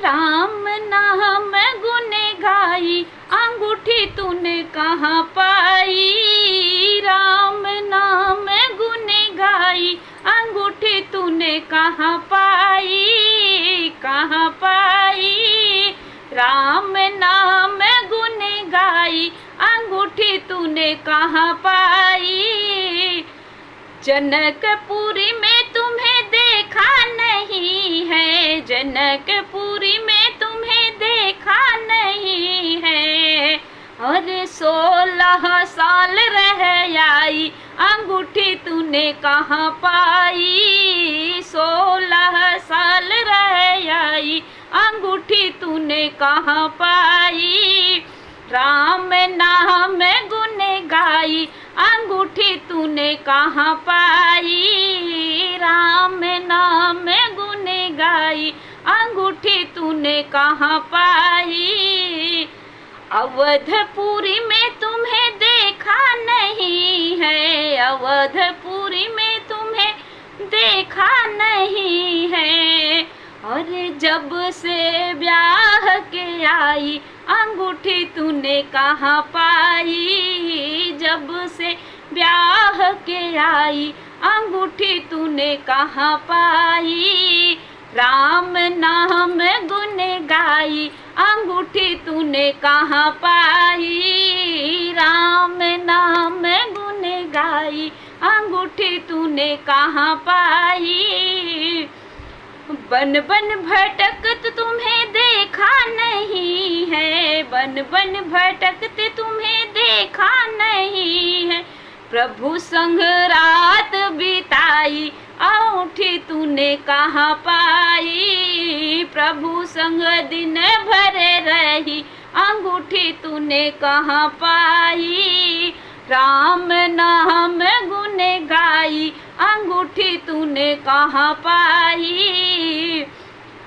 राम नाम गुण गाई, अंगूठी तूने कहाँ पाई। राम नाम गुण गाई, अंगूठी तूने कहाँ पाई, कहाँ पाई। राम नाम गुण गाई, अंगूठी तूने कहाँ पाई। जनकपुरी में तुम्हें देखा नहीं है, जनकपुरी में तुम्हें देखा नहीं है। अरे 16 साल रह आई, अंगूठी तूने कहाँ पाई। 16 साल रह आई, अंगूठी तूने कहाँ पाई। राम नाम गुण गाई, अंगूठी तूने कहाँ पाई। राम नाम गुण गाई, अंगूठी तूने कहाँ पाई। अवधपुरी में तुम्हें देखा नहीं है, अवधपुरी में तुम्हें देखा नहीं है। अरे जब से ब्याह के आई, अंगूठी तूने कहाँ पाई। जब से ब्याह के आई, अंगूठी तूने कहाँ पाई। राम नाम गुण गाई, अंगूठी तूने कहाँ पाई। राम नाम गुण गाई, अंगूठी तूने कहाँ पाई। बन बन भटकत तुम्हें देखा नहीं है, बन बन भटकते तुम्हें देखा नहीं है। प्रभु संग रात बिताई, अंगूठी तूने कहाँ पाई। प्रभु संग दिन भर रही, अंगूठी तूने कहाँ पाई। राम नाम गुण गाई, अंगूठी तूने कहाँ पाई।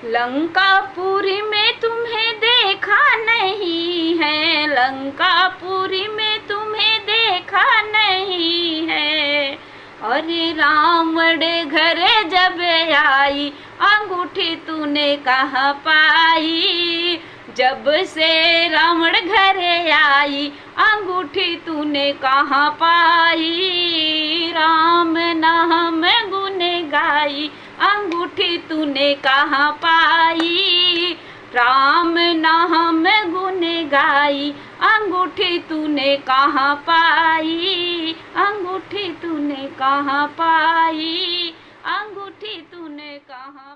लंकापुरी में तुम्हें देखा नहीं है, लंकापुरी में तुम्हें देखा नहीं है। अरे रावण घर जब आई, अंगूठी तूने कहाँ पाई। जब से रावण घर आई, अंगूठी तूने कहाँ पाई। राम नाम गुण गाई, अंगूठी तूने कहाँ पाई। राम नाम गुण गाई, अंगूठी तूने कहाँ पाई। अंगूठी तूने कहाँ पाई, अंगूठी तूने कहाँ